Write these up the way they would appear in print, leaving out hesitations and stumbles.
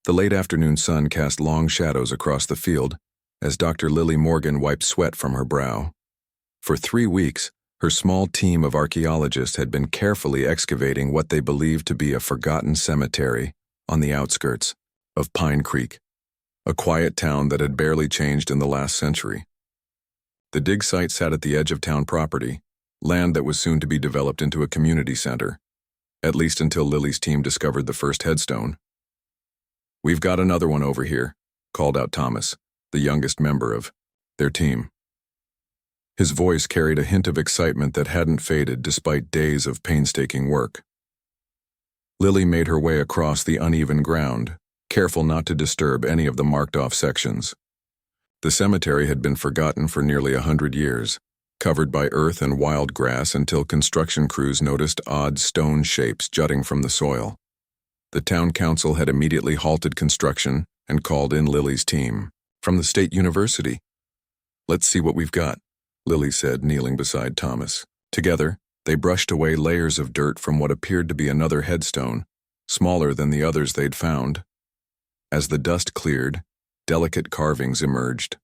The late afternoon sun cast long shadows across the field as Dr. Lily Morgan wiped sweat from her brow. For 3 weeks, her small team of archaeologists had been carefully excavating what they believed to be a forgotten cemetery on the outskirts of Pine Creek, a quiet town that had barely changed in the last century. The dig site sat at the edge of town property, land that was soon to be developed into a community center, at least until Lily's team discovered the first headstone. "We've got another one over here," called out Thomas, the youngest member of their team. His voice carried a hint of excitement that hadn't faded despite days of painstaking work. Lily made her way across the uneven ground, careful not to disturb any of the marked-off sections. The cemetery had been forgotten for nearly 100 years, covered by earth and wild grass until construction crews noticed odd stone shapes jutting from the soil. The town council had immediately halted construction and called in Lily's team from the state university. "Let's see what we've got," Lily said, kneeling beside Thomas. Together, they brushed away layers of dirt from what appeared to be another headstone, smaller than the others they'd found. As the dust cleared, delicate carvings emerged.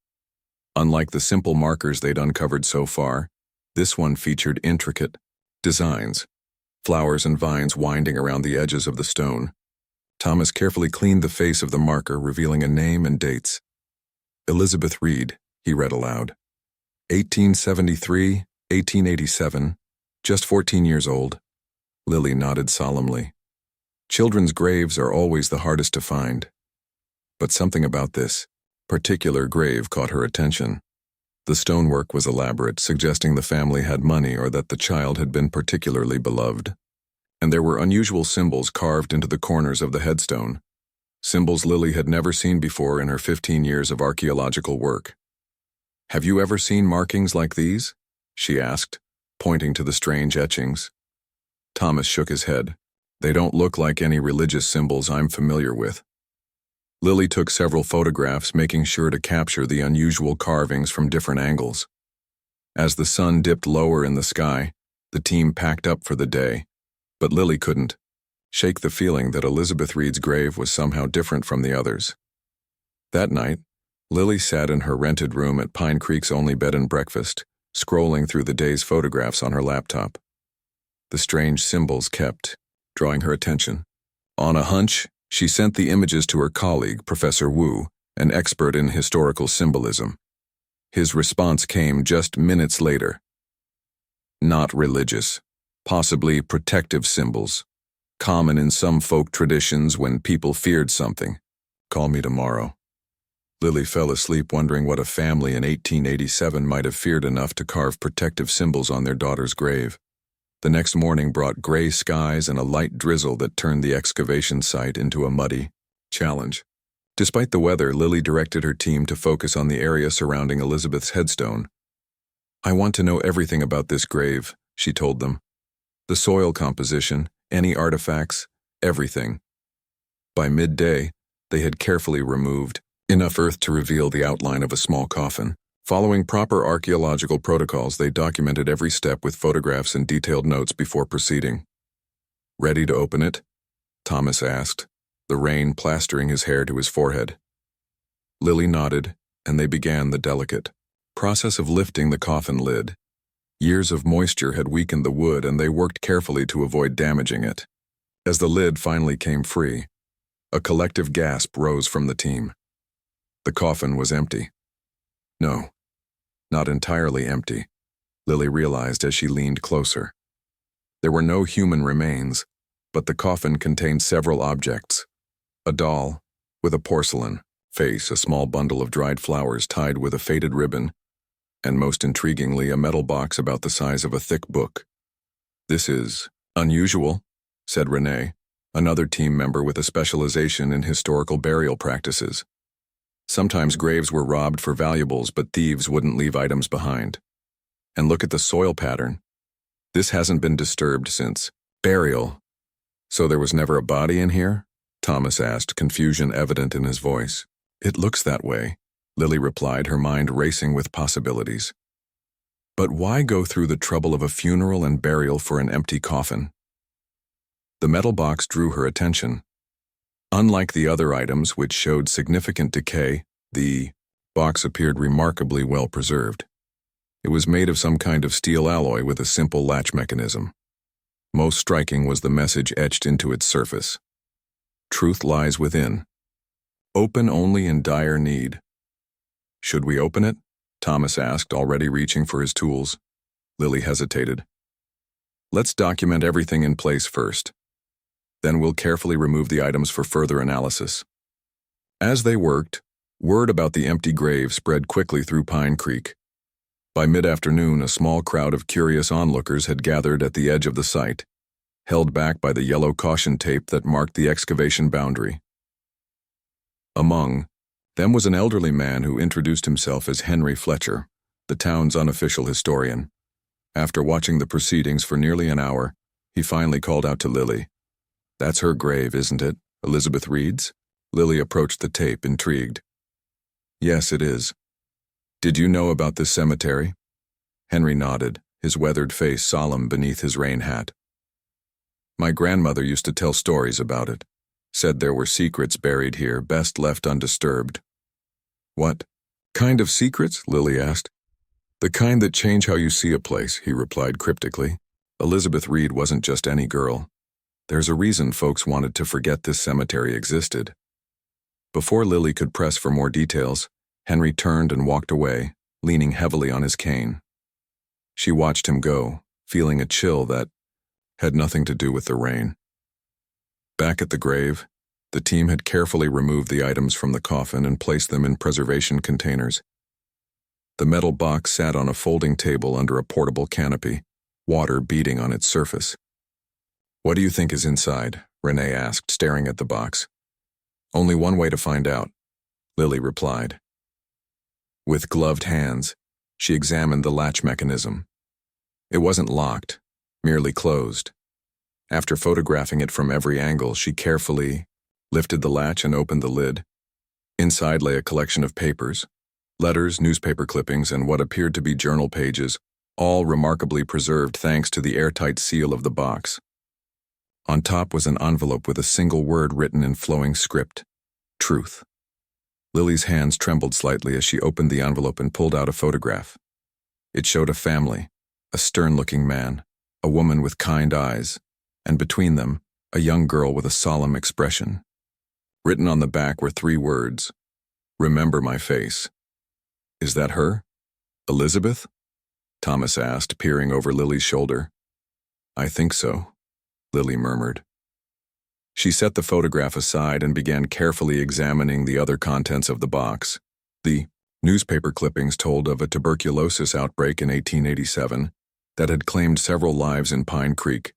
Unlike the simple markers they'd uncovered so far, this one featured intricate designs, flowers and vines winding around the edges of the stone. Thomas carefully cleaned the face of the marker, revealing a name and dates. "Elizabeth Reed," he read aloud. 1873, 1887, just 14 years old. Lily nodded solemnly. Children's graves are always the hardest to find. But something about this particular grave caught her attention. The stonework was elaborate, suggesting the family had money or that the child had been particularly beloved. And there were unusual symbols carved into the corners of the headstone, symbols Lily had never seen before in her 15 years of archaeological work. "Have you ever seen markings like these?" she asked, pointing to the strange etchings. Thomas shook his head. "They don't look like any religious symbols I'm familiar with." Lily took several photographs, making sure to capture the unusual carvings from different angles. As the sun dipped lower in the sky, the team packed up for the day, but Lily couldn't shake the feeling that Elizabeth Reed's grave was somehow different from the others. That night, Lily sat in her rented room at Pine Creek's only bed and breakfast, scrolling through the day's photographs on her laptop. The strange symbols kept drawing her attention. On a hunch, she sent the images to her colleague, Professor Wu, an expert in historical symbolism. His response came just minutes later. "Not religious. Possibly protective symbols. Common in some folk traditions when people feared something. Call me tomorrow." Lily fell asleep wondering what a family in 1887 might have feared enough to carve protective symbols on their daughter's grave. The next morning brought gray skies and a light drizzle that turned the excavation site into a muddy challenge. Despite the weather, Lily directed her team to focus on the area surrounding Elizabeth's headstone. "I want to know everything about this grave," she told them. "The soil composition, any artifacts, everything." By midday, they had carefully removed enough earth to reveal the outline of a small coffin. Following proper archaeological protocols, they documented every step with photographs and detailed notes before proceeding. "Ready to open it?" Thomas asked, the rain plastering his hair to his forehead. Lily nodded, and they began the delicate process of lifting the coffin lid. Years of moisture had weakened the wood, and they worked carefully to avoid damaging it. As the lid finally came free, a collective gasp rose from the team. The coffin was empty. No, not entirely empty, Lily realized as she leaned closer. There were no human remains, but the coffin contained several objects. A doll, with a porcelain face, a small bundle of dried flowers tied with a faded ribbon, and most intriguingly, a metal box about the size of a thick book. "This is unusual," said Renee, another team member with a specialization in historical burial practices. Sometimes graves were robbed for valuables, but thieves wouldn't leave items behind. "And look at the soil pattern. This hasn't been disturbed since burial." "So there was never a body in here?" Thomas asked, confusion evident in his voice. "It looks that way," Lily replied, her mind racing with possibilities. "But why go through the trouble of a funeral and burial for an empty coffin?" The metal box drew her attention. Unlike the other items, which showed significant decay, the box appeared remarkably well preserved. It was made of some kind of steel alloy with a simple latch mechanism. Most striking was the message etched into its surface. Truth lies within. Open only in dire need. Should we open it? Thomas asked, already reaching for his tools. Lily hesitated. Let's document everything in place first. Then we'll carefully remove the items for further analysis. As they worked, word about the empty grave spread quickly through Pine Creek. By mid-afternoon, a small crowd of curious onlookers had gathered at the edge of the site, held back by the yellow caution tape that marked the excavation boundary. Among them was an elderly man who introduced himself as Henry Fletcher, the town's unofficial historian. After watching the proceedings for nearly an hour, he finally called out to Lily. "That's her grave, isn't it? Elizabeth Reed's?" Lily approached the tape, intrigued. "Yes, it is. Did you know about this cemetery?" Henry nodded, his weathered face solemn beneath his rain hat. "My grandmother used to tell stories about it. Said there were secrets buried here, best left undisturbed." "What kind of secrets?" Lily asked. "The kind that change how you see a place," he replied cryptically. "Elizabeth Reed wasn't just any girl. There's a reason folks wanted to forget this cemetery existed." Before Lily could press for more details, Henry turned and walked away, leaning heavily on his cane. She watched him go, feeling a chill that had nothing to do with the rain. Back at the grave, the team had carefully removed the items from the coffin and placed them in preservation containers. The metal box sat on a folding table under a portable canopy, water beating on its surface. "What do you think is inside?" Renee asked, staring at the box. "Only one way to find out," Lily replied. With gloved hands, she examined the latch mechanism. It wasn't locked, merely closed. After photographing it from every angle, she carefully lifted the latch and opened the lid. Inside lay a collection of papers, letters, newspaper clippings, and what appeared to be journal pages, all remarkably preserved thanks to the airtight seal of the box. On top was an envelope with a single word written in flowing script: truth. Lily's hands trembled slightly as she opened the envelope and pulled out a photograph. It showed a family, a stern-looking man, a woman with kind eyes, and between them, a young girl with a solemn expression. Written on the back were 3 words: "Remember my face." "Is that her? Elizabeth?" Thomas asked, peering over Lily's shoulder. "I think so," Lily murmured. She set the photograph aside and began carefully examining the other contents of the box. The newspaper clippings told of a tuberculosis outbreak in 1887 that had claimed several lives in Pine Creek,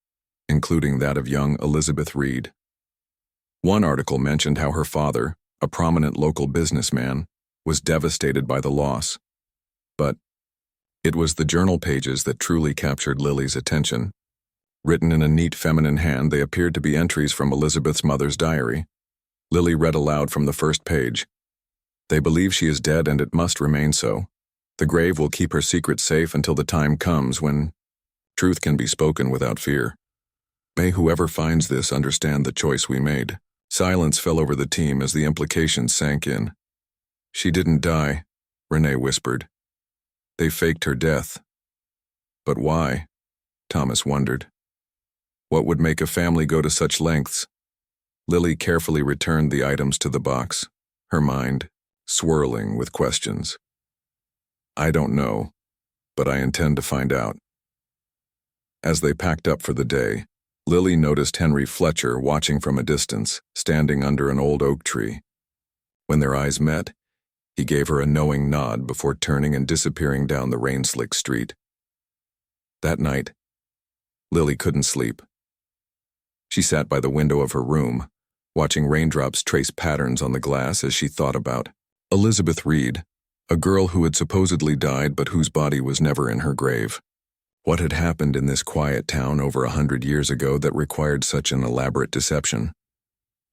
including that of young Elizabeth Reed. One article mentioned how her father, a prominent local businessman, was devastated by the loss. But it was the journal pages that truly captured Lily's attention. Written in a neat feminine hand, they appeared to be entries from Elizabeth's mother's diary. Lily read aloud from the first page. "They believe she is dead, and it must remain so. The grave will keep her secret safe until the time comes when truth can be spoken without fear. May whoever finds this understand the choice we made." Silence fell over the team as the implications sank in. "She didn't die," Renee whispered. "They faked her death." "But why?" Thomas wondered. "What would make a family go to such lengths?" Lily carefully returned the items to the box, her mind swirling with questions. "I don't know, but I intend to find out." As they packed up for the day, Lily noticed Henry Fletcher watching from a distance, standing under an old oak tree. When their eyes met, he gave her a knowing nod before turning and disappearing down the rain-slicked street. That night, Lily couldn't sleep. She sat by the window of her room, watching raindrops trace patterns on the glass as she thought about Elizabeth Reed, a girl who had supposedly died but whose body was never in her grave. What had happened in this quiet town over 100 years ago that required such an elaborate deception?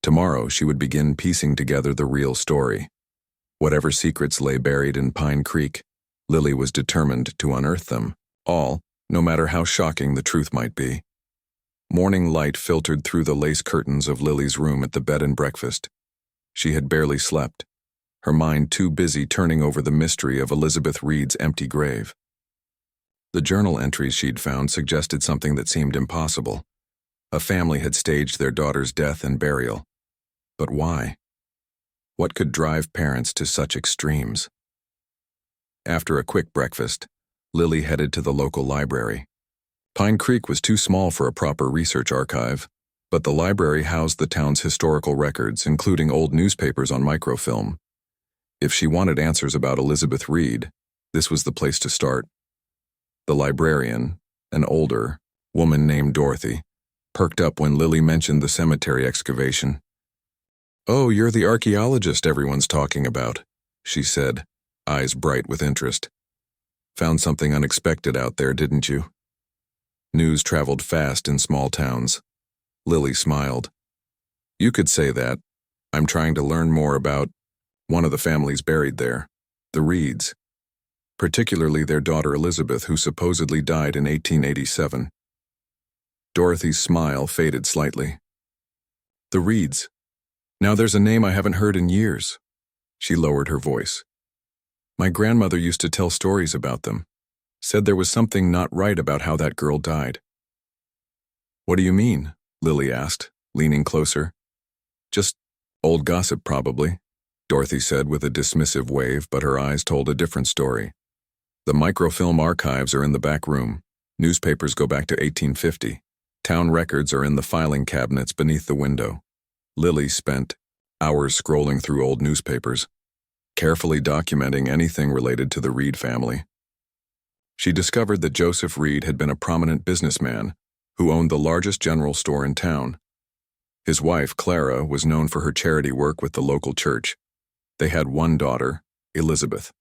Tomorrow she would begin piecing together the real story. Whatever secrets lay buried in Pine Creek, Lily was determined to unearth them, all, no matter how shocking the truth might be. Morning light filtered through the lace curtains of Lily's room at the bed and breakfast. She had barely slept, her mind too busy turning over the mystery of Elizabeth Reed's empty grave. The journal entries she'd found suggested something that seemed impossible. A family had staged their daughter's death and burial. But why? What could drive parents to such extremes? After a quick breakfast, Lily headed to the local library. Pine Creek was too small for a proper research archive, but the library housed the town's historical records, including old newspapers on microfilm. If she wanted answers about Elizabeth Reed, this was the place to start. The librarian, an older woman named Dorothy, perked up when Lily mentioned the cemetery excavation. "Oh, you're the archaeologist everyone's talking about," she said, eyes bright with interest. "Found something unexpected out there, didn't you?" News traveled fast in small towns. Lily smiled. "You could say that. I'm trying to learn more about one of the families buried there, the Reeds, particularly their daughter Elizabeth, who supposedly died in 1887. Dorothy's smile faded slightly. "The Reeds. Now there's a name I haven't heard in years." She lowered her voice. "My grandmother used to tell stories about them. Said there was something not right about how that girl died." "What do you mean?" Lily asked, leaning closer. "Just old gossip, probably," Dorothy said with a dismissive wave, but her eyes told a different story. "The microfilm archives are in the back room. Newspapers go back to 1850. Town records are in the filing cabinets beneath the window." Lily spent hours scrolling through old newspapers, carefully documenting anything related to the Reed family. She discovered that Joseph Reed had been a prominent businessman who owned the largest general store in town. His wife, Clara, was known for her charity work with the local church. They had one daughter, Elizabeth.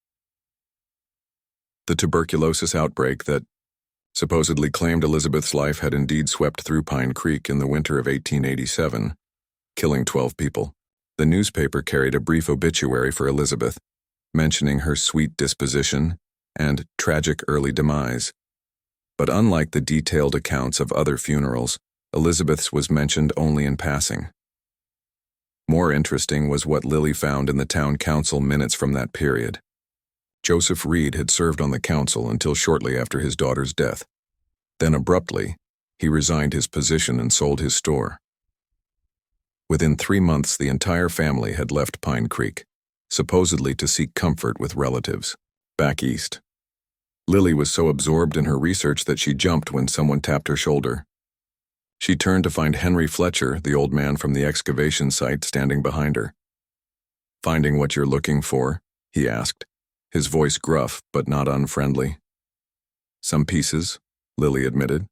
The tuberculosis outbreak that supposedly claimed Elizabeth's life had indeed swept through Pine Creek in the winter of 1887, killing 12 people. The newspaper carried a brief obituary for Elizabeth, mentioning her sweet disposition and tragic early demise. But unlike the detailed accounts of other funerals, Elizabeth's was mentioned only in passing. More interesting was what Lily found in the town council minutes from that period. Joseph Reed had served on the council until shortly after his daughter's death. Then abruptly, he resigned his position and sold his store. Within 3 months, the entire family had left Pine Creek, supposedly to seek comfort with relatives back east. Lily was so absorbed in her research that she jumped when someone tapped her shoulder. She turned to find Henry Fletcher, the old man from the excavation site, standing behind her. "Finding what you're looking for?" he asked, his voice gruff but not unfriendly. "Some pieces," Lily admitted.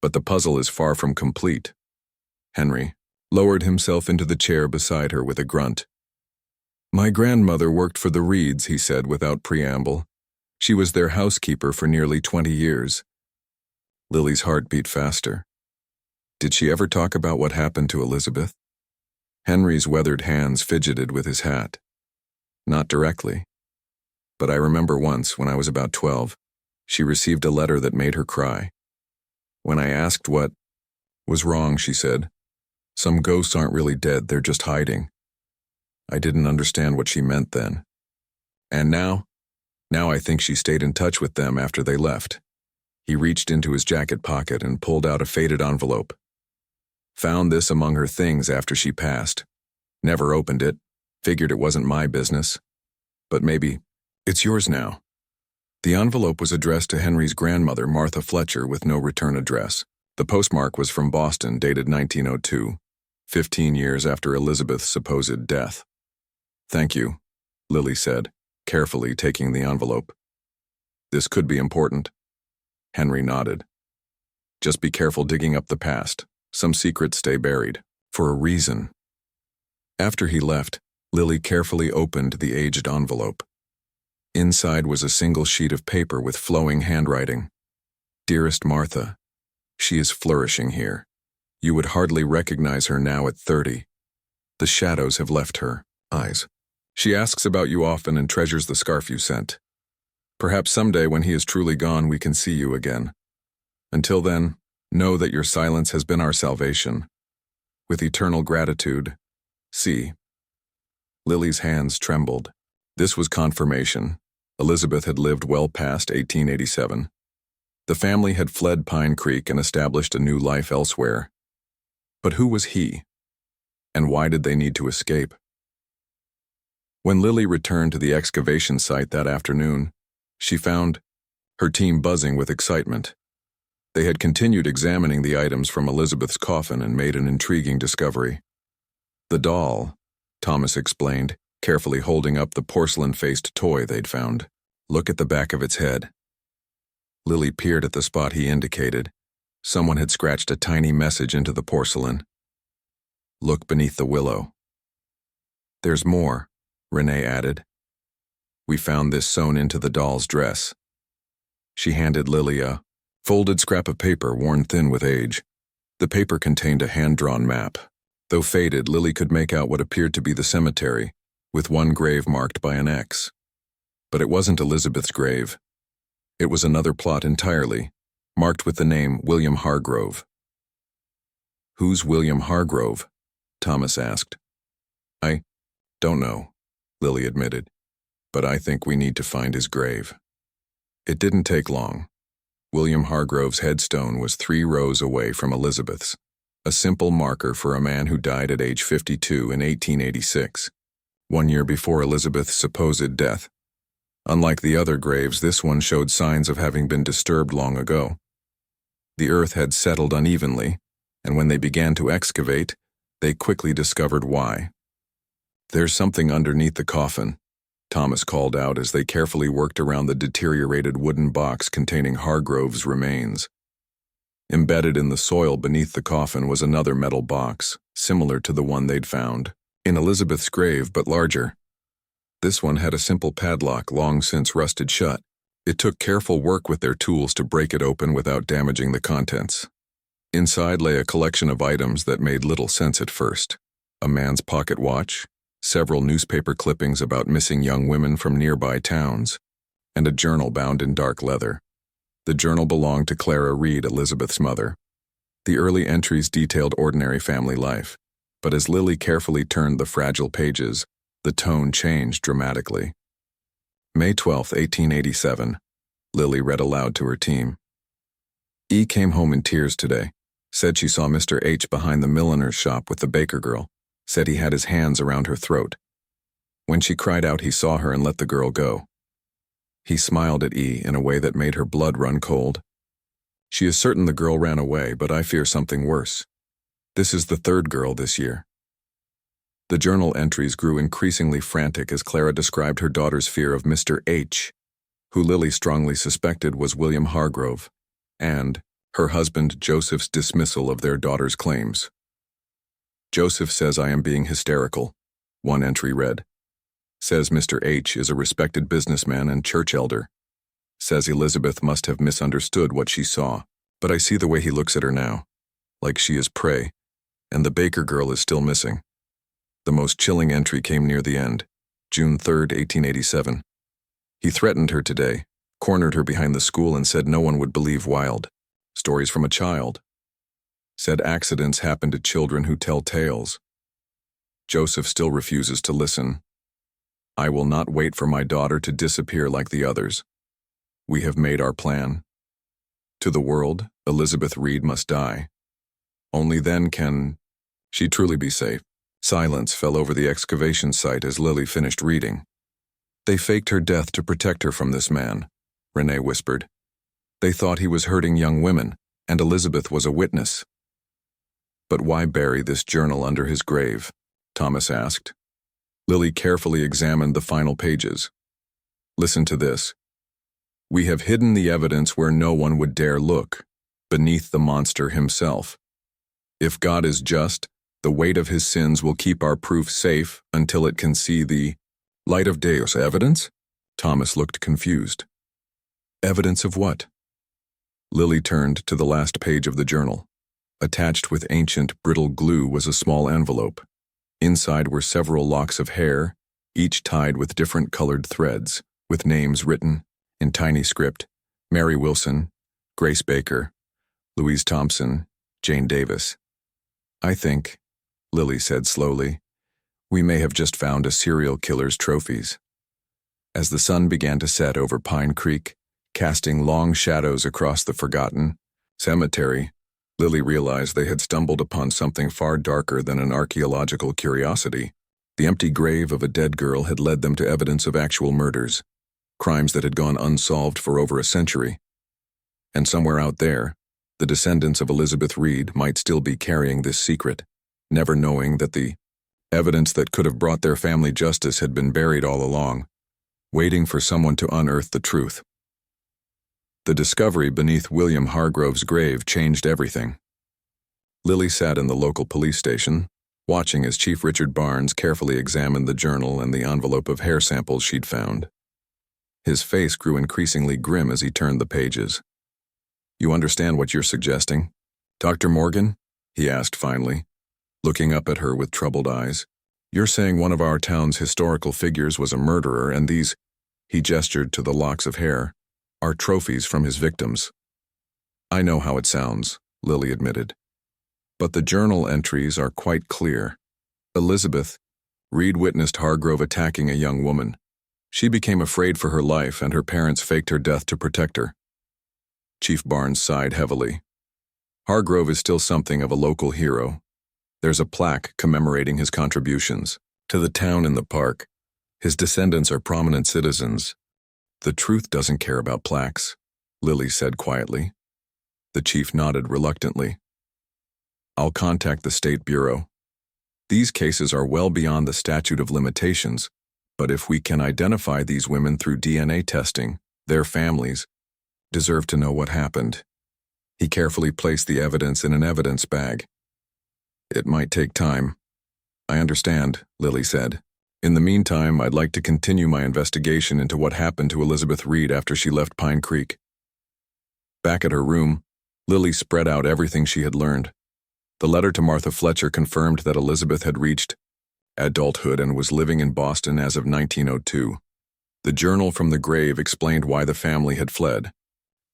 "But the puzzle is far from complete." Henry lowered himself into the chair beside her with a grunt. "My grandmother worked for the Reeds," he said without preamble. "She was their housekeeper for nearly 20 years. Lily's heart beat faster. Did she ever talk about what happened to Elizabeth? Henry's weathered hands fidgeted with his hat. "Not directly. But I remember once, when I was about 12, she received a letter that made her cry. When I asked what was wrong, she said, 'Some ghosts aren't really dead, they're just hiding.' I didn't understand what she meant then. And now I think she stayed in touch with them after they left." He reached into his jacket pocket and pulled out a faded envelope. "Found this among her things after she passed. Never opened it. Figured it wasn't my business. But maybe it's yours now." The envelope was addressed to Henry's grandmother, Martha Fletcher, with no return address. The postmark was from Boston, dated 1902, 15 years after Elizabeth's supposed death. "Thank you," Lily said, carefully taking the envelope. "This could be important." Henry nodded. "Just be careful digging up the past. Some secrets stay buried, for a reason." After he left, Lily carefully opened the aged envelope. Inside was a single sheet of paper with flowing handwriting. "Dearest Martha, she is flourishing here. You would hardly recognize her now at 30. The shadows have left her eyes. She asks about you often and treasures the scarf you sent. Perhaps someday when he is truly gone we can see you again. Until then, Know that your silence has been our salvation. With eternal gratitude, C. Lily's hands trembled. This was confirmation. Elizabeth had lived well past 1887. The family had fled Pine Creek and established a new life elsewhere. But who was he? And why did they need to escape? When Lily returned to the excavation site that afternoon, she found her team buzzing with excitement. They had continued examining the items from Elizabeth's coffin and made an intriguing discovery. The doll, Thomas explained, carefully holding up the porcelain-faced toy they'd found. Look at the back of its head. Lily peered at the spot he indicated. Someone had scratched a tiny message into the porcelain. Look beneath the willow. There's more, Renee added. We found this sewn into the doll's dress. She handed Lily a folded scrap of paper worn thin with age. The paper contained a hand-drawn map. Though faded, Lily could make out what appeared to be the cemetery, with one grave marked by an X. But it wasn't Elizabeth's grave. It was another plot entirely, marked with the name William Hargrove. Who's William Hargrove? Thomas asked. I don't know, Lily admitted, but I think we need to find his grave. It didn't take long. William Hargrove's headstone was 3 rows away from Elizabeth's, a simple marker for a man who died at age 52 in 1886, 1 year before Elizabeth's supposed death. Unlike the other graves, this one showed signs of having been disturbed long ago. The earth had settled unevenly, and when they began to excavate, they quickly discovered why. There's something underneath the coffin, Thomas called out as they carefully worked around the deteriorated wooden box containing Hargrove's remains. Embedded in the soil beneath the coffin was another metal box, similar to the one they'd found in Elizabeth's grave but larger. This one had a simple padlock long since rusted shut. It took careful work with their tools to break it open without damaging the contents. Inside lay a collection of items that made little sense at first. A man's pocket watch, several newspaper clippings about missing young women from nearby towns, and a journal bound in dark leather. The journal belonged to Clara Reed, Elizabeth's mother. The early entries detailed ordinary family life, but as Lily carefully turned the fragile pages, the tone changed dramatically. May 12, 1887, Lily read aloud to her team. E came home in tears today, said she saw Mr. H behind the milliner's shop with the baker girl, said he had his hands around her throat. When she cried out, he saw her and let the girl go. He smiled at E in a way that made her blood run cold. She is certain the girl ran away, but I fear something worse. This is the 3rd girl this year. The journal entries grew increasingly frantic as Clara described her daughter's fear of Mr. H, who Lily strongly suspected was William Hargrove, and her husband Joseph's dismissal of their daughter's claims. Joseph says I am being hysterical, one entry read. Says Mr. H is a respected businessman and church elder. Says Elizabeth must have misunderstood what she saw, but I see the way he looks at her now, like she is prey, and the baker girl is still missing. The most chilling entry came near the end, June 3, 1887. He threatened her today, cornered her behind the school and said no one would believe wild stories from a child. Said accidents happen to children who tell tales. Joseph still refuses to listen. I will not wait for my daughter to disappear like the others. We have made our plan. To the world, Elizabeth Reed must die. Only then can she truly be safe. Silence fell over the excavation site as Lily finished reading. They faked her death to protect her from this man, Renee whispered. They thought he was hurting young women, and Elizabeth was a witness. But why bury this journal under his grave? Thomas asked. Lily carefully examined the final pages. Listen to this. We have hidden the evidence where no one would dare look, beneath the monster himself. If God is just, the weight of his sins will keep our proof safe until it can see the light of Deus. Evidence? Thomas looked confused. Evidence of what? Lily turned to the last page of the journal. Attached with ancient, brittle glue was a small envelope. Inside were several locks of hair, each tied with different colored threads, with names written, in tiny script, Mary Wilson, Grace Baker, Louise Thompson, Jane Davis. I think, Lily said slowly, we may have just found a serial killer's trophies. As the sun began to set over Pine Creek, casting long shadows across the forgotten cemetery, Lily realized they had stumbled upon something far darker than an archaeological curiosity. The empty grave of a dead girl had led them to evidence of actual murders, crimes that had gone unsolved for over a century. And somewhere out there, the descendants of Elizabeth Reed might still be carrying this secret, never knowing that the evidence that could have brought their family justice had been buried all along, waiting for someone to unearth the truth. The discovery beneath William Hargrove's grave changed everything. Lily sat in the local police station, watching as Chief Richard Barnes carefully examined the journal and the envelope of hair samples she'd found. His face grew increasingly grim as he turned the pages. You understand what you're suggesting, Dr. Morgan? He asked finally, looking up at her with troubled eyes. You're saying one of our town's historical figures was a murderer and these, he gestured to the locks of hair, are trophies from his victims. I know how it sounds, Lily admitted. But the journal entries are quite clear. Elizabeth Reed witnessed Hargrove attacking a young woman. She became afraid for her life and her parents faked her death to protect her. Chief Barnes sighed heavily. Hargrove is still something of a local hero. There's a plaque commemorating his contributions to the town and the park. His descendants are prominent citizens. The truth doesn't care about plaques, Lily said quietly. The chief nodded reluctantly. I'll contact the State Bureau. These cases are well beyond the statute of limitations, but if we can identify these women through DNA testing, their families deserve to know what happened. He carefully placed the evidence in an evidence bag. It might take time. I understand, Lily said. In the meantime, I'd like to continue my investigation into what happened to Elizabeth Reed after she left Pine Creek. Back at her room, Lily spread out everything she had learned. The letter to Martha Fletcher confirmed that Elizabeth had reached adulthood and was living in Boston as of 1902. The journal from the grave explained why the family had fled.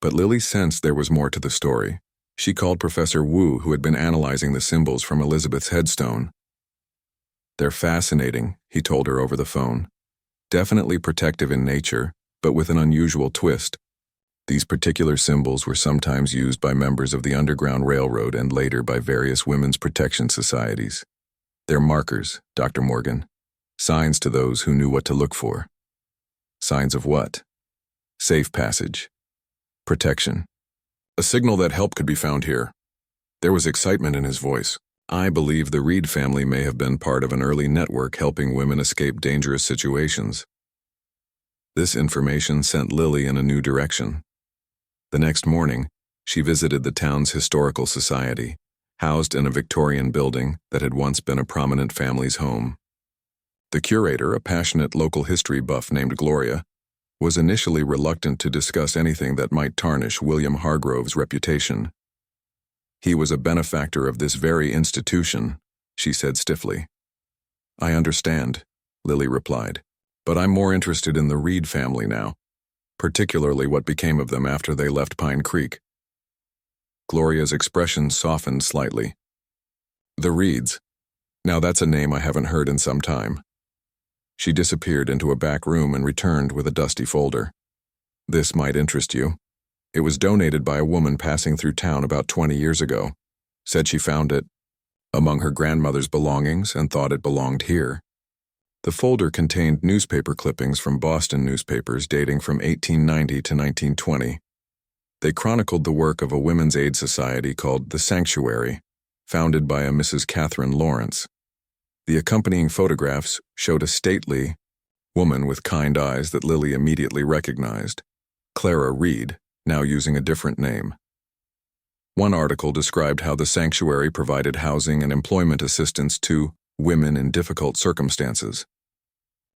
But Lily sensed there was more to the story. She called Professor Wu, who had been analyzing the symbols from Elizabeth's headstone. They're fascinating, he told her over the phone. Definitely protective in nature, but with an unusual twist. These particular symbols were sometimes used by members of the Underground Railroad and later by various women's protection societies. They're markers, Dr. Morgan. Signs to those who knew what to look for. Signs of what? Safe passage. Protection. A signal that help could be found here. There was excitement in his voice. I believe the Reed family may have been part of an early network helping women escape dangerous situations. This information sent Lily in a new direction. The next morning, she visited the town's historical society, housed in a Victorian building that had once been a prominent family's home. The curator, a passionate local history buff named Gloria, was initially reluctant to discuss anything that might tarnish William Hargrove's reputation. He was a benefactor of this very institution, she said stiffly. I understand, Lily replied, but I'm more interested in the Reed family now, particularly what became of them after they left Pine Creek. Gloria's expression softened slightly. The Reeds. Now that's a name I haven't heard in some time. She disappeared into a back room and returned with a dusty folder. This might interest you. It was donated by a woman passing through town about 20 years ago. Said she found it among her grandmother's belongings and thought it belonged here. The folder contained newspaper clippings from Boston newspapers dating from 1890 to 1920. They chronicled the work of a women's aid society called The Sanctuary, founded by a Mrs. Catherine Lawrence. The accompanying photographs showed a stately woman with kind eyes that Lily immediately recognized, Clara Reed, now using a different name. One article described how the sanctuary provided housing and employment assistance to women in difficult circumstances.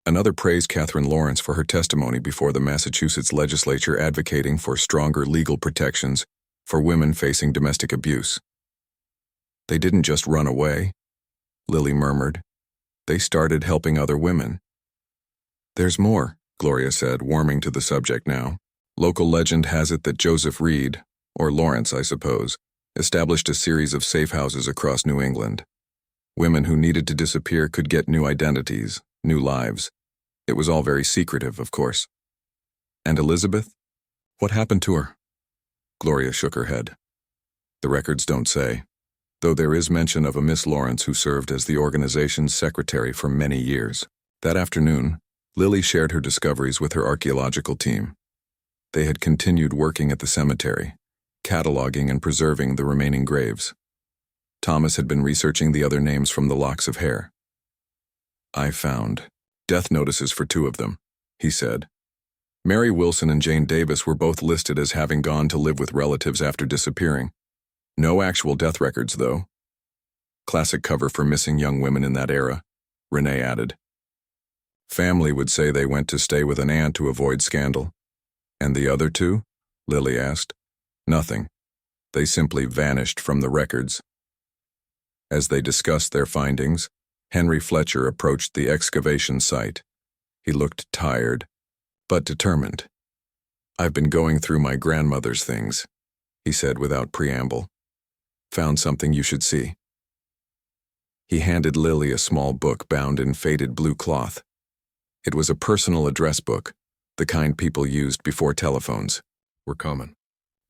Another praised Catherine Lawrence for her testimony before the Massachusetts legislature advocating for stronger legal protections for women facing domestic abuse. They didn't just run away, Lily murmured. They started helping other women. There's more, Gloria said, warming to the subject now. Local legend has it that Joseph Reed, or Lawrence I suppose, established a series of safe houses across New England. Women who needed to disappear could get new identities, new lives. It was all very secretive, of course. And Elizabeth? What happened to her? Gloria shook her head. The records don't say, though there is mention of a Miss Lawrence who served as the organization's secretary for many years. That afternoon, Lily shared her discoveries with her archaeological team. They had continued working at the cemetery, cataloging and preserving the remaining graves. Thomas had been researching the other names from the locks of hair. I found death notices for 2 of them, he said. Mary Wilson and Jane Davis were both listed as having gone to live with relatives after disappearing. No actual death records, though. Classic cover for missing young women in that era, Renee added. Family would say they went to stay with an aunt to avoid scandal. And the other 2? Lily asked. Nothing. They simply vanished from the records. As they discussed their findings, Henry Fletcher approached the excavation site. He looked tired, but determined. I've been going through my grandmother's things, he said without preamble. Found something you should see. He handed Lily a small book bound in faded blue cloth. It was a personal address book, the kind people used before telephones were common.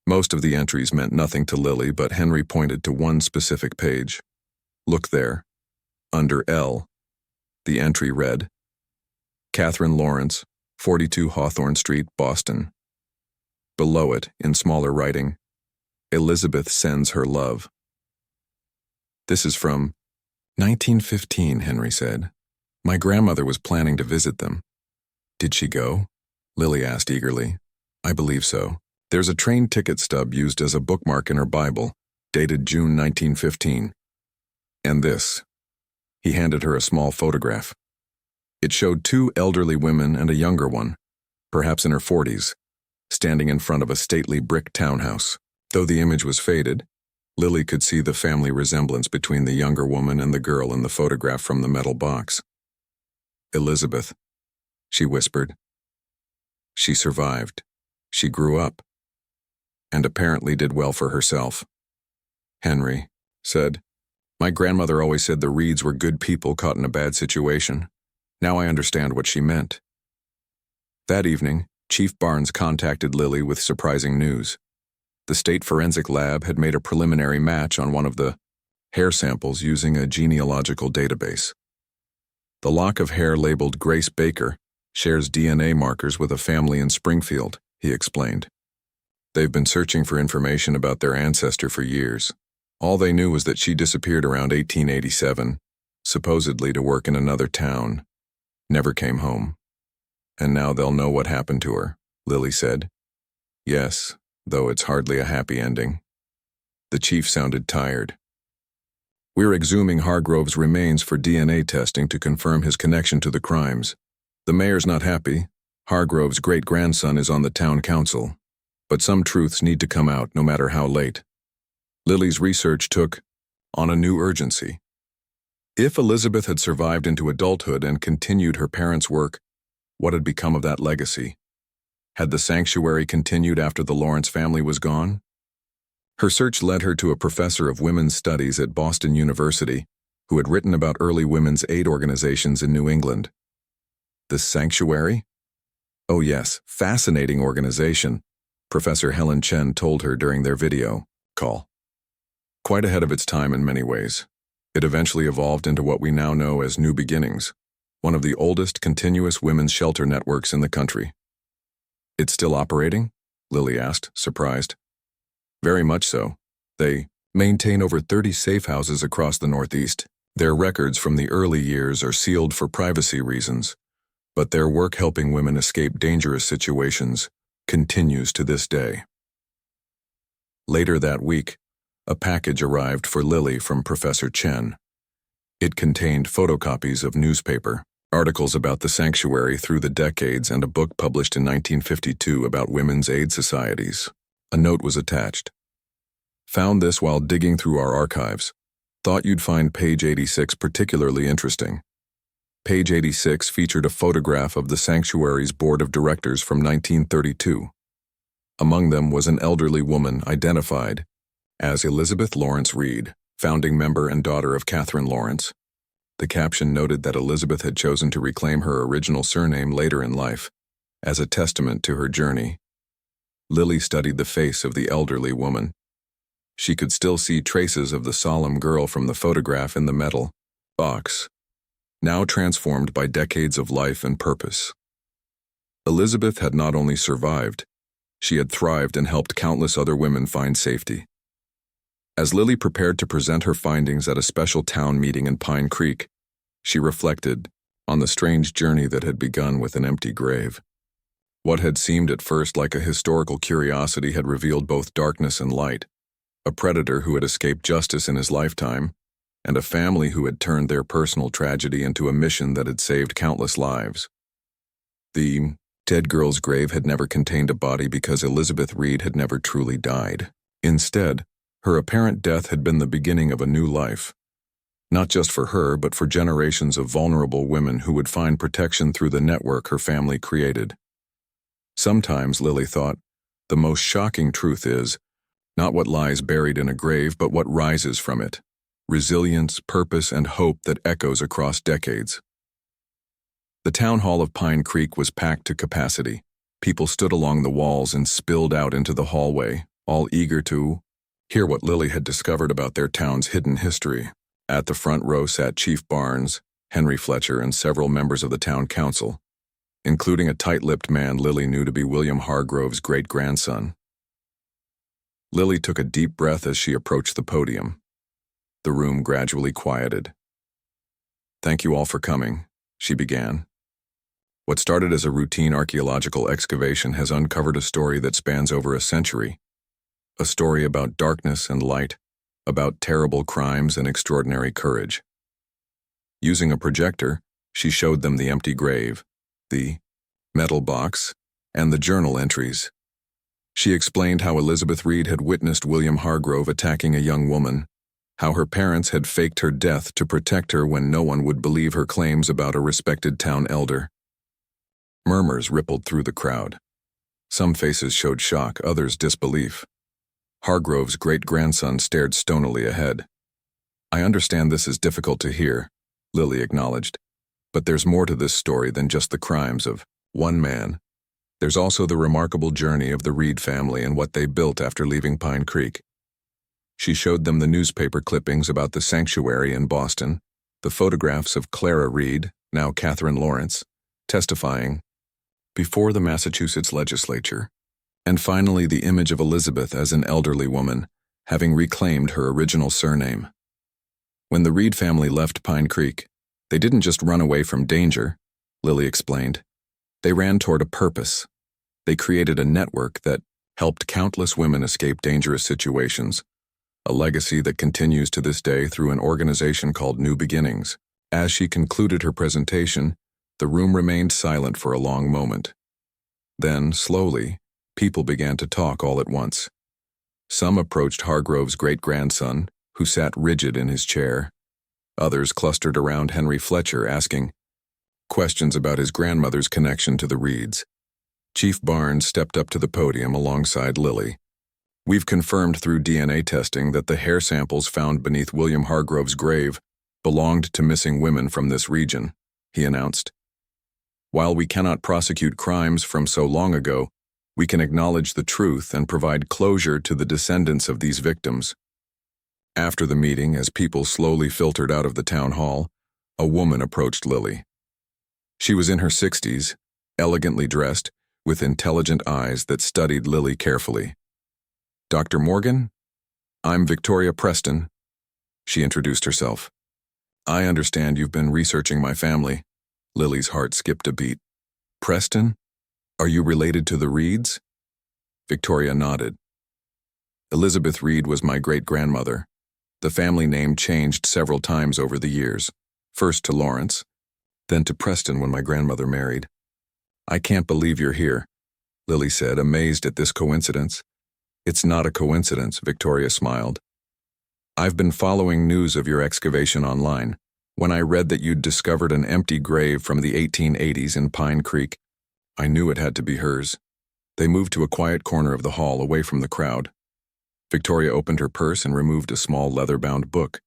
Most of the entries meant nothing to Lily, but Henry pointed to one specific page. Look there. Under L, the entry read, Catherine Lawrence, 42 Hawthorne Street, Boston. Below it, in smaller writing, Elizabeth sends her love. This is from 1915, Henry said. My grandmother was planning to visit them. Did she go? Lily asked eagerly. I believe so. There's a train ticket stub used as a bookmark in her Bible, dated June 1915. And this. He handed her a small photograph. It showed 2 elderly women and a younger one, perhaps in her 40s, standing in front of a stately brick townhouse. Though the image was faded, Lily could see the family resemblance between the younger woman and the girl in the photograph from the metal box. Elizabeth, she whispered. She survived. She grew up. And apparently did well for herself. Henry said, My grandmother always said the Reeds were good people caught in a bad situation. Now I understand what she meant. That evening, Chief Barnes contacted Lily with surprising news. The state forensic lab had made a preliminary match on one of the hair samples using a genealogical database. The lock of hair labeled Grace Baker shares DNA markers with a family in Springfield, he explained. They've been searching for information about their ancestor for years. All they knew was that she disappeared around 1887, supposedly to work in another town. Never came home. And now they'll know what happened to her, Lily said. Yes, though it's hardly a happy ending. The chief sounded tired. We're exhuming Hargrove's remains for DNA testing to confirm his connection to the crimes. The mayor's not happy. Hargrove's great-grandson is on the town council. But some truths need to come out no matter how late. Lily's research took on a new urgency. If Elizabeth had survived into adulthood and continued her parents' work, what had become of that legacy? Had the sanctuary continued after the Lawrence family was gone? Her search led her to a professor of women's studies at Boston University who had written about early women's aid organizations in New England. The sanctuary? Oh yes, fascinating organization, Professor Helen Chen told her during their video call. Quite ahead of its time in many ways. It eventually evolved into what we now know as New Beginnings, one of the oldest continuous women's shelter networks in the country. It's still operating? Lily asked, surprised. Very much so. They maintain over 30 safe houses across the Northeast. Their records from the early years are sealed for privacy reasons, but their work helping women escape dangerous situations continues to this day. Later that week, a package arrived for Lily from Professor Chen. It contained photocopies of newspaper, articles about the sanctuary through the decades, and a book published in 1952 about women's aid societies. A note was attached. Found this while digging through our archives. Thought you'd find page 86 particularly interesting. Page 86 featured a photograph of the sanctuary's board of directors from 1932. Among them was an elderly woman identified as Elizabeth Lawrence Reed, founding member and daughter of Catherine Lawrence. The caption noted that Elizabeth had chosen to reclaim her original surname later in life, as a testament to her journey. Lily studied the face of the elderly woman. She could still see traces of the solemn girl from the photograph in the metal box, now transformed by decades of life and purpose. Elizabeth had not only survived, she had thrived and helped countless other women find safety. As Lily prepared to present her findings at a special town meeting in Pine Creek, she reflected on the strange journey that had begun with an empty grave. What had seemed at first like a historical curiosity had revealed both darkness and light, a predator who had escaped justice in his lifetime, and a family who had turned their personal tragedy into a mission that had saved countless lives. The dead girl's grave had never contained a body because Elizabeth Reed had never truly died. Instead, her apparent death had been the beginning of a new life, not just for her but for generations of vulnerable women who would find protection through the network her family created. Sometimes, Lily thought, the most shocking truth is not what lies buried in a grave but what rises from it, resilience, purpose, and hope that echoes across decades. The town hall of Pine Creek was packed to capacity. People stood along the walls and spilled out into the hallway, all eager to hear what Lily had discovered about their town's hidden history. At the front row sat Chief Barnes, Henry Fletcher, and several members of the town council, including a tight-lipped man Lily knew to be William Hargrove's great-grandson. Lily took a deep breath as she approached the podium. The room gradually quieted. "Thank you all for coming," she began. "What started as a routine archaeological excavation has uncovered a story that spans over a century. A story about darkness and light, about terrible crimes and extraordinary courage." Using a projector, she showed them the empty grave, the metal box, and the journal entries. She explained how Elizabeth Reed had witnessed William Hargrove attacking a young woman, how her parents had faked her death to protect her when no one would believe her claims about a respected town elder. Murmurs rippled through the crowd. Some faces showed shock, others disbelief. Hargrove's great-grandson stared stonily ahead. "I understand this is difficult to hear," Lily acknowledged, "but there's more to this story than just the crimes of one man. There's also the remarkable journey of the Reed family and what they built after leaving Pine Creek." She showed them the newspaper clippings about the sanctuary in Boston, the photographs of Clara Reed, now Catherine Lawrence, testifying before the Massachusetts legislature, and finally the image of Elizabeth as an elderly woman, having reclaimed her original surname. When the Reed family left Pine Creek, they didn't just run away from danger, Lily explained. They ran toward a purpose. They created a network that helped countless women escape dangerous situations, a legacy that continues to this day through an organization called New Beginnings. As she concluded her presentation, the room remained silent for a long moment. Then, slowly, people began to talk all at once. Some approached Hargrove's great-grandson, who sat rigid in his chair. Others clustered around Henry Fletcher, asking questions about his grandmother's connection to the Reeds. Chief Barnes stepped up to the podium alongside Lily. "We've confirmed through DNA testing that the hair samples found beneath William Hargrove's grave belonged to missing women from this region," he announced. "While we cannot prosecute crimes from so long ago, we can acknowledge the truth and provide closure to the descendants of these victims." After the meeting, as people slowly filtered out of the town hall, a woman approached Lily. She was in her 60s, elegantly dressed, with intelligent eyes that studied Lily carefully. "Dr. Morgan? I'm Victoria Preston," she introduced herself. "I understand you've been researching my family." Lily's heart skipped a beat. "Preston? Are you related to the Reeds?" Victoria nodded. "Elizabeth Reed was my great-grandmother. The family name changed several times over the years, first to Lawrence, then to Preston when my grandmother married." "I can't believe you're here," Lily said, amazed at this coincidence. "It's not a coincidence," Victoria smiled. "I've been following news of your excavation online. When I read that you'd discovered an empty grave from the 1880s in Pine Creek, I knew it had to be hers." They moved to a quiet corner of the hall away from the crowd. Victoria opened her purse and removed a small leather-bound book.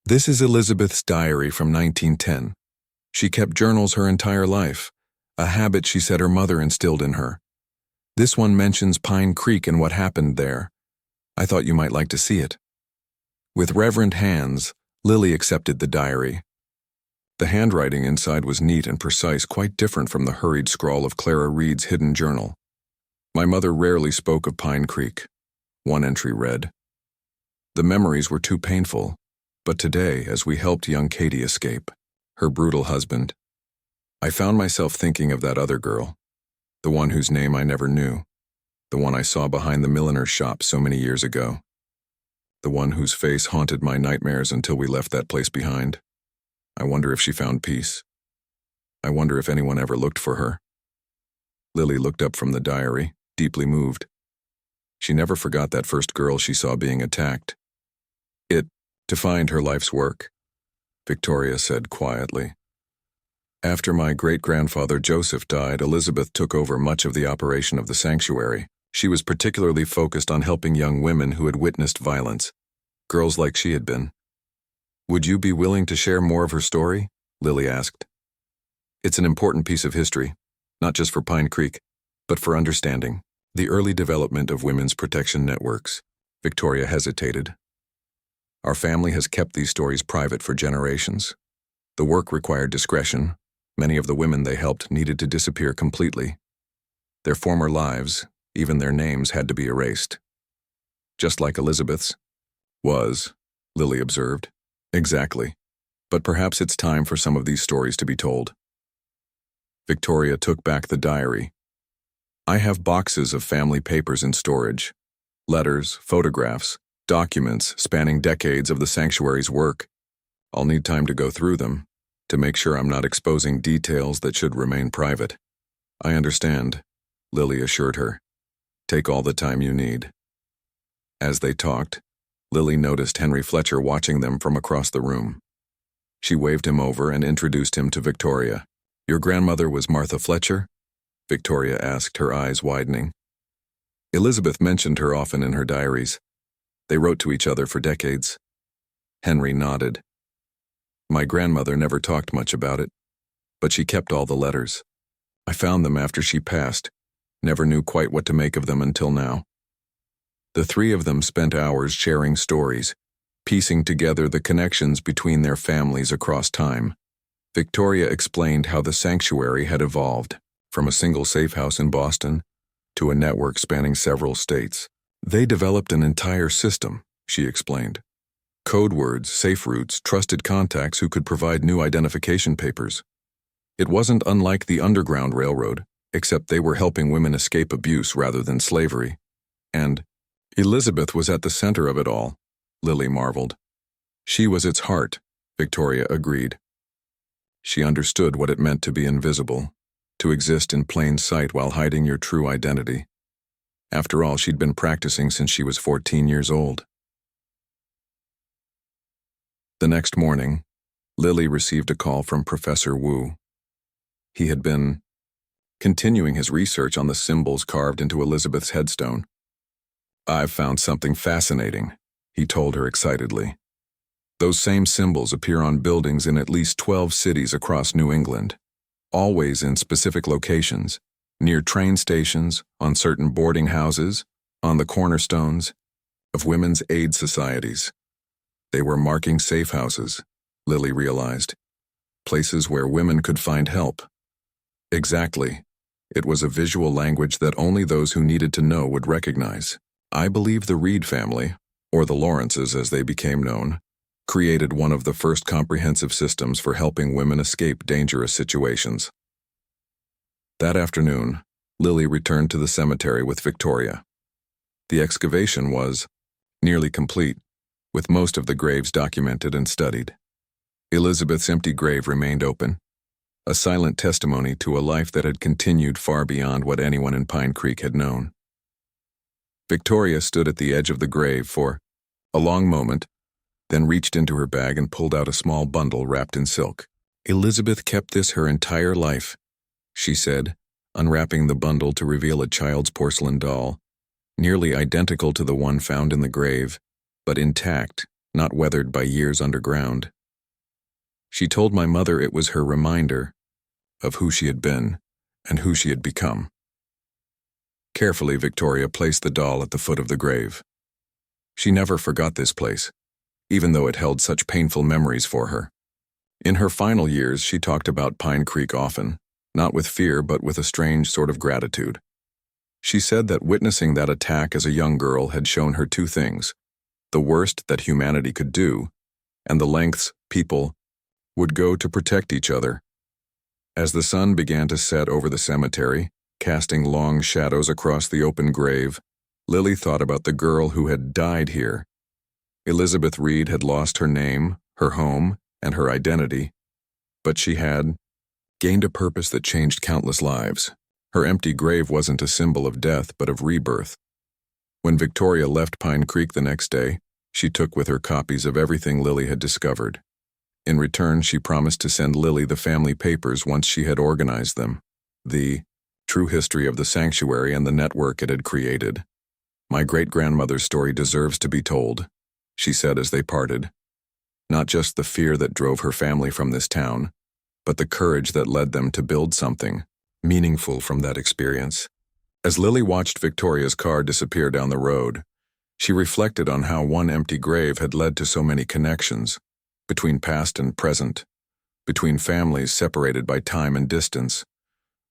This is Elizabeth's diary from 1910. She kept journals her entire life, a habit she said her mother instilled in her. This one mentions Pine Creek and what happened there. I thought you might like to see it. With reverent hands, Lily accepted the diary. The handwriting inside was neat and precise, quite different from the hurried scrawl of Clara Reed's hidden journal. My mother rarely spoke of Pine Creek. One entry read, "The memories were too painful, but today, as we helped young Katie escape, her brutal husband, I found myself thinking of that other girl, the one whose name I never knew, the one I saw behind the milliner's shop so many years ago, the one whose face haunted my nightmares until we left that place behind. I wonder if she found peace. I wonder if anyone ever looked for her." Lily looked up from the diary, deeply moved. She never forgot that first girl she saw being attacked. It defined her life's work, Victoria said quietly. After my great-grandfather Joseph died, Elizabeth took over much of the operation of the sanctuary. She was particularly focused on helping young women who had witnessed violence, girls like she had been. "Would you be willing to share more of her story?" Lily asked. "It's an important piece of history, not just for Pine Creek, but for understanding the early development of women's protection networks." Victoria hesitated. "Our family has kept these stories private for generations. The work required discretion. Many of the women they helped needed to disappear completely. Their former lives, even their names, had to be erased. Just like Elizabeth's was," Lily observed. "Exactly. But perhaps it's time for some of these stories to be told." Victoria took back the diary. "I have boxes of family papers in storage. Letters, photographs, documents spanning decades of the sanctuary's work. I'll need time to go through them, to make sure I'm not exposing details that should remain private." "I understand," Lily assured her. "Take all the time you need." As they talked, Lily noticed Henry Fletcher watching them from across the room. She waved him over and introduced him to Victoria. "Your grandmother was Martha Fletcher?" Victoria asked, her eyes widening. "Elizabeth mentioned her often in her diaries. They wrote to each other for decades." Henry nodded. "My grandmother never talked much about it, but she kept all the letters. I found them after she passed, never knew quite what to make of them until now." The three of them spent hours sharing stories, piecing together the connections between their families across time. Victoria explained how the sanctuary had evolved, from a single safe house in Boston to a network spanning several states. "They developed an entire system," she explained. "Code words, safe routes, trusted contacts who could provide new identification papers. It wasn't unlike the Underground Railroad, except they were helping women escape abuse rather than slavery. And Elizabeth was at the center of it all," Lily marveled. "She was its heart," Victoria agreed. She understood what it meant to be invisible, to exist in plain sight while hiding your true identity. After all, she'd been practicing since she was 14 years old. The next morning, Lily received a call from Professor Wu. He had been continuing his research on the symbols carved into Elizabeth's headstone. "I've found something fascinating," he told her excitedly. "Those same symbols appear on buildings in at least 12 cities across New England, always in specific locations, near train stations, on certain boarding houses, on the cornerstones of women's aid societies. They were marking safe houses," Lily realized, places where women could find help. Exactly. It was a visual language that only those who needed to know would recognize. I believe the Reed family, or the Lawrences as they became known, created one of the first comprehensive systems for helping women escape dangerous situations. That afternoon, Lily returned to the cemetery with Victoria. The excavation was nearly complete, with most of the graves documented and studied. Elizabeth's empty grave remained open, a silent testimony to a life that had continued far beyond what anyone in Pine Creek had known. Victoria stood at the edge of the grave for a long moment, then reached into her bag and pulled out a small bundle wrapped in silk. "Elizabeth kept this her entire life," she said, unwrapping the bundle to reveal a child's porcelain doll. nearly identical to the one found in the grave, but intact, not weathered by years underground. She told my mother it was her reminder of who she had been and who she had become. Carefully, Victoria placed the doll at the foot of the grave. She never forgot this place, even though it held such painful memories for her. In her final years, she talked about Pine Creek often, not with fear but with a strange sort of gratitude. She said that witnessing that attack as a young girl had shown her two things: the worst that humanity could do, and the lengths people would go to protect each other. As the sun began to set over the cemetery, casting long shadows across the open grave, Lily thought about the girl who had died here. Elizabeth Reed had lost her name, her home, and her identity, but she had gained a purpose that changed countless lives. Her empty grave wasn't a symbol of death but of rebirth. When Victoria left Pine Creek the next day, she took with her copies of everything Lily had discovered. In return, she promised to send Lily the family papers once she had organized them, the true history of the sanctuary and the network it had created. "My great-grandmother's story deserves to be told," she said as they parted. Not just the fear that drove her family from this town, but the courage that led them to build something meaningful from that experience. As Lily watched Victoria's car disappear down the road, she reflected on how one empty grave had led to so many connections, between past and present, between families separated by time and distance,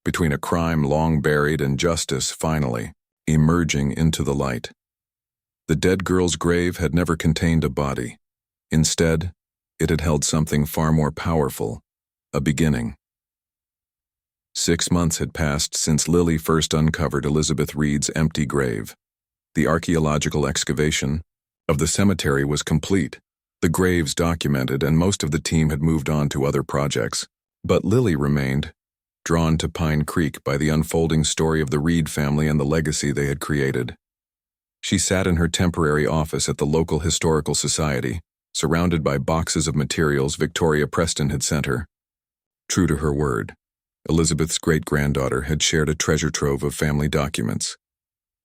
between a crime long buried and justice finally emerging into the light. The dead girl's grave had never contained a body. Instead, it had held something far more powerful, a beginning. 6 months had passed since Lily first uncovered Elizabeth Reed's empty grave. The archaeological excavation of the cemetery was complete, the graves documented, and most of the team had moved on to other projects. But Lily remained, drawn to Pine Creek by the unfolding story of the Reed family and the legacy they had created. She sat in her temporary office at the local historical society, surrounded by boxes of materials Victoria Preston had sent her. True to her word, Elizabeth's great-granddaughter had shared a treasure trove of family documents: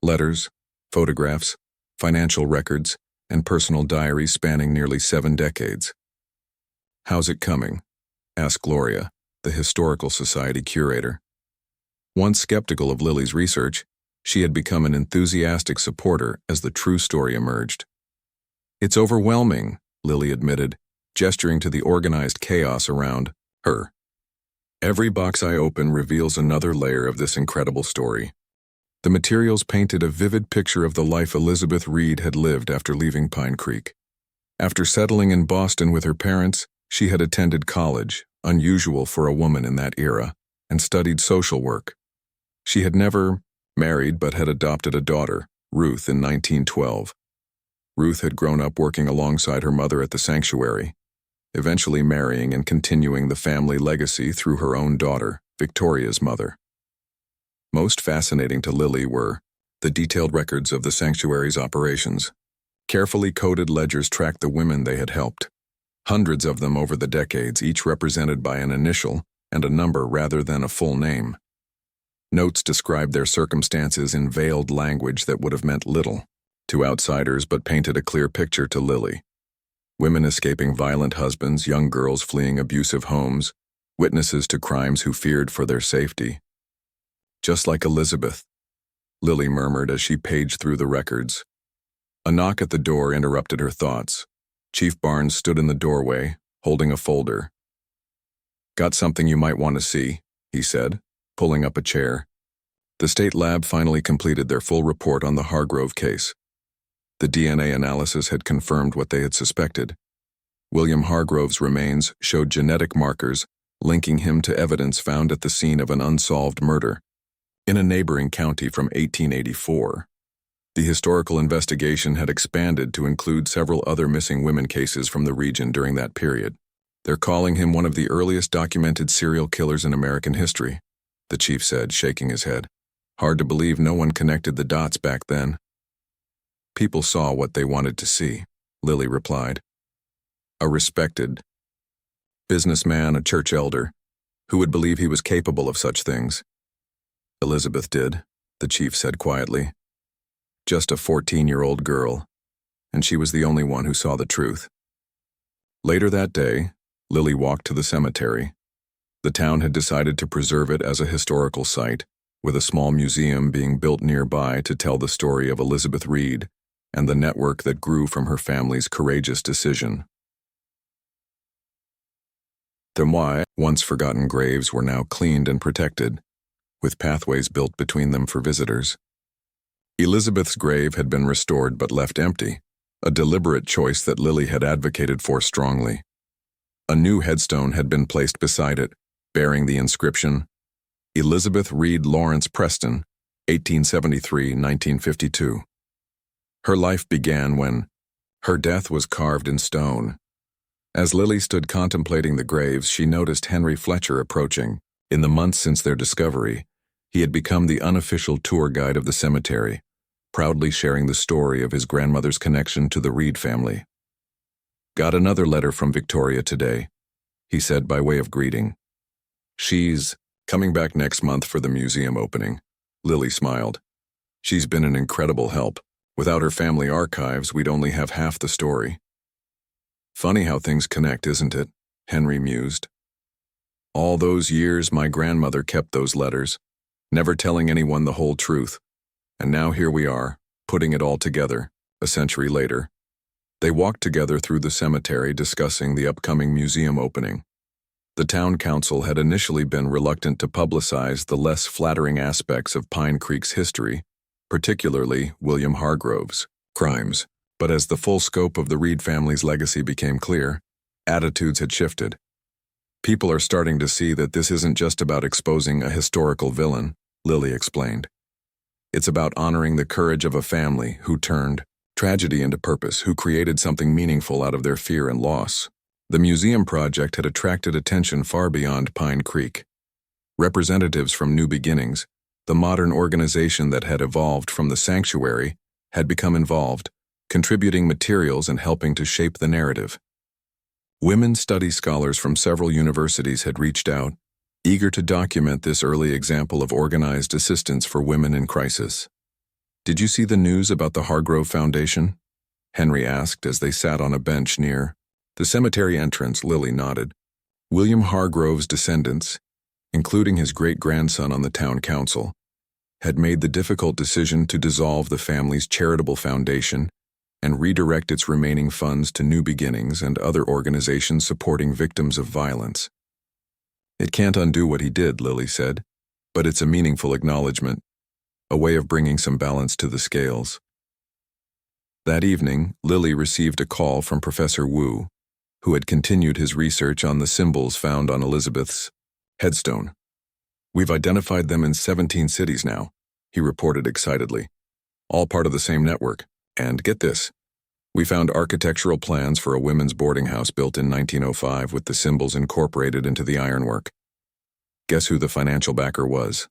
letters, photographs, financial records, and personal diaries spanning nearly 7 decades. "How's it coming?" asked Gloria, the Historical Society curator. Once skeptical of Lily's research, she had become an enthusiastic supporter as the true story emerged. "It's overwhelming," Lily admitted, gesturing to the organized chaos around her. "Every box I open reveals another layer of this incredible story." The materials painted a vivid picture of the life Elizabeth Reed had lived after leaving Pine Creek. After settling in Boston with her parents, she had attended college, unusual for a woman in that era, and studied social work. She had never married but had adopted a daughter, Ruth, in 1912. Ruth had grown up working alongside her mother at the sanctuary, eventually marrying and continuing the family legacy through her own daughter, Victoria's mother. Most fascinating to Lily were the detailed records of the sanctuary's operations. Carefully coded ledgers tracked the women they had helped, hundreds of them over the decades, each represented by an initial and a number rather than a full name. Notes described their circumstances in veiled language that would have meant little to outsiders but painted a clear picture to Lily. Women escaping violent husbands, young girls fleeing abusive homes, witnesses to crimes who feared for their safety. "Just like Elizabeth," Lily murmured as she paged through the records. A knock at the door interrupted her thoughts. Chief Barnes stood in the doorway, holding a folder. "Got something you might want to see," he said, pulling up a chair. The state lab finally completed their full report on the Hargrove case. The DNA analysis had confirmed what they had suspected. William Hargrove's remains showed genetic markers linking him to evidence found at the scene of an unsolved murder in a neighboring county from 1884. The historical investigation had expanded to include several other missing women cases from the region during that period. "They're calling him one of the earliest documented serial killers in American history," the chief said, shaking his head. "Hard to believe no one connected the dots back then." "People saw what they wanted to see," Lily replied. "A respected businessman, a church elder, who would believe he was capable of such things?" "Elizabeth did," the chief said quietly. just a 14-year-old girl, and she was the only one who saw the truth. Later that day, Lily walked to the cemetery. The town had decided to preserve it as a historical site, with a small museum being built nearby to tell the story of Elizabeth Reed and the network that grew from her family's courageous decision. The once forgotten graves were now cleaned and protected, with pathways built between them for visitors. Elizabeth's grave had been restored but left empty, a deliberate choice that Lily had advocated for strongly. A new headstone had been placed beside it, bearing the inscription, Elizabeth Reed Lawrence Preston, 1873-1952. Her life began when her death was carved in stone. As Lily stood contemplating the graves, she noticed Henry Fletcher approaching. In the months since their discovery, he had become the unofficial tour guide of the cemetery, proudly sharing the story of his grandmother's connection to the Reed family. "Got another letter from Victoria today," he said by way of greeting. "She's coming back next month for the museum opening." Lily smiled. "She's been an incredible help. Without her family archives, we'd only have half the story." "Funny how things connect, isn't it?" Henry mused. "All those years my grandmother kept those letters, never telling anyone the whole truth. And now here we are, putting it all together, a century later." They walked together through the cemetery discussing the upcoming museum opening. The town council had initially been reluctant to publicize the less flattering aspects of Pine Creek's history, particularly William Hargrove's crimes. But as the full scope of the Reed family's legacy became clear, attitudes had shifted. "People are starting to see that this isn't just about exposing a historical villain," Lily explained. "It's about honoring the courage of a family who turned tragedy into purpose, who created something meaningful out of their fear and loss." The museum project had attracted attention far beyond Pine Creek. Representatives from New Beginnings, the modern organization that had evolved from the sanctuary, had become involved, contributing materials and helping to shape the narrative. Women's study scholars from several universities had reached out, eager to document this early example of organized assistance for women in crisis. "Did you see the news about the Hargrove Foundation?" Henry asked as they sat on a bench near the cemetery entrance. Lily nodded. William Hargrove's descendants, including his great-grandson on the town council, had made the difficult decision to dissolve the family's charitable foundation and redirect its remaining funds to New Beginnings and other organizations supporting victims of violence. "It can't undo what he did," Lily said, "but it's a meaningful acknowledgement, a way of bringing some balance to the scales." That evening, Lily received a call from Professor Wu, who had continued his research on the symbols found on Elizabeth's headstone. "We've identified them in 17 cities now," he reported excitedly, "all part of the same network. And get this, we found architectural plans for a women's boarding house built in 1905 with the symbols incorporated into the ironwork. Guess who the financial backer was?"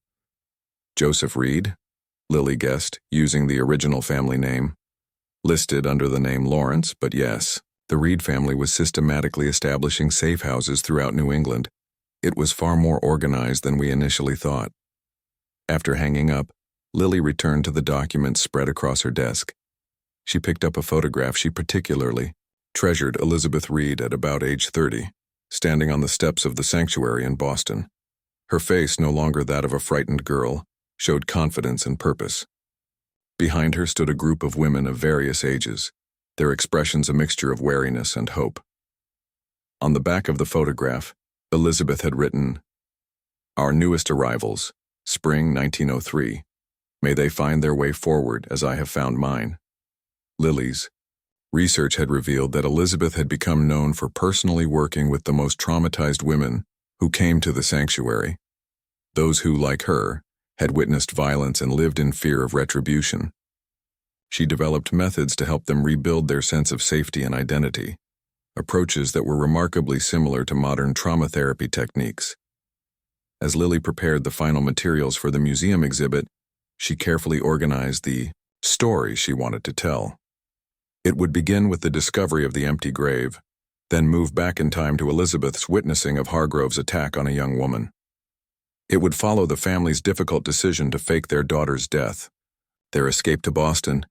"Joseph Reed," Lily guessed, using the original family name. Listed under the name Lawrence, but yes, the Reed family was systematically establishing safe houses throughout New England. It was far more organized than we initially thought. After hanging up, Lily returned to the documents spread across her desk. She picked up a photograph she particularly treasured: Elizabeth Reed at about age 30, standing on the steps of the sanctuary in Boston. Her face, no longer that of a frightened girl, showed confidence and purpose. Behind her stood a group of women of various ages, their expressions a mixture of wariness and hope. On the back of the photograph, Elizabeth had written, "Our newest arrivals, spring 1903. May they find their way forward as I have found mine." Lily's research had revealed that Elizabeth had become known for personally working with the most traumatized women who came to the sanctuary, those who, like her, had witnessed violence and lived in fear of retribution. She developed methods to help them rebuild their sense of safety and identity, approaches that were remarkably similar to modern trauma therapy techniques. As Lily prepared the final materials for the museum exhibit, she carefully organized the story she wanted to tell. It would begin with the discovery of the empty grave, then move back in time to Elizabeth's witnessing of Hargrove's attack on a young woman. It would follow the family's difficult decision to fake their daughter's death, their escape to Boston,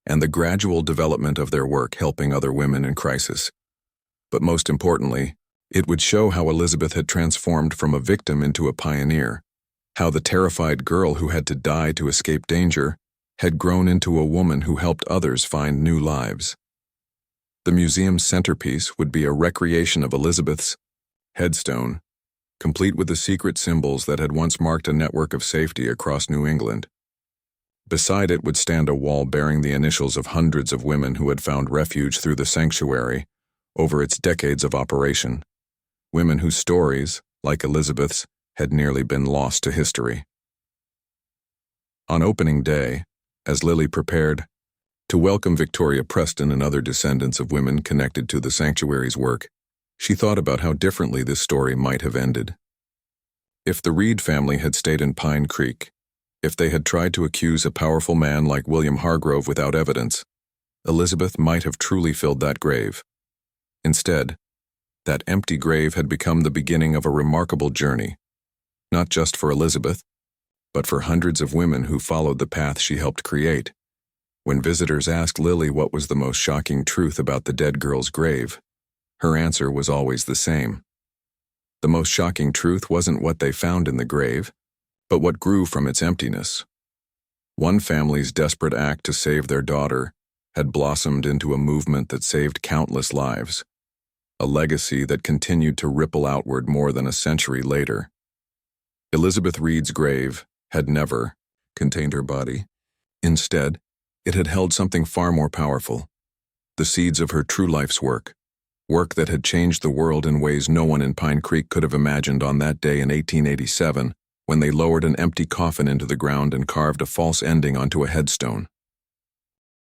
and the gradual development of their work helping other women in crisis. But most importantly, it would show how Elizabeth had transformed from a victim into a pioneer, how the terrified girl who had to die to escape danger had grown into a woman who helped others find new lives. The museum's centerpiece would be a recreation of Elizabeth's headstone, complete with the secret symbols that had once marked a network of safety across New England. Beside it would stand a wall bearing the initials of hundreds of women who had found refuge through the sanctuary over its decades of operation, women whose stories, like Elizabeth's, had nearly been lost to history. On opening day, as Lily prepared to welcome Victoria Preston and other descendants of women connected to the sanctuary's work, she thought about how differently this story might have ended. If the Reed family had stayed in Pine Creek, if they had tried to accuse a powerful man like William Hargrove without evidence, Elizabeth might have truly filled that grave. Instead, that empty grave had become the beginning of a remarkable journey, not just for Elizabeth, but for hundreds of women who followed the path she helped create. When visitors asked Lily what was the most shocking truth about the dead girl's grave, her answer was always the same. The most shocking truth wasn't what they found in the grave, but what grew from its emptiness. One family's desperate act to save their daughter had blossomed into a movement that saved countless lives, a legacy that continued to ripple outward more than a century later. Elizabeth Reed's grave had never contained her body. Instead, it had held something far more powerful, the seeds of her true life's work that had changed the world in ways no one in Pine Creek could have imagined on that day in 1887, when they lowered an empty coffin into the ground and carved a false ending onto a headstone.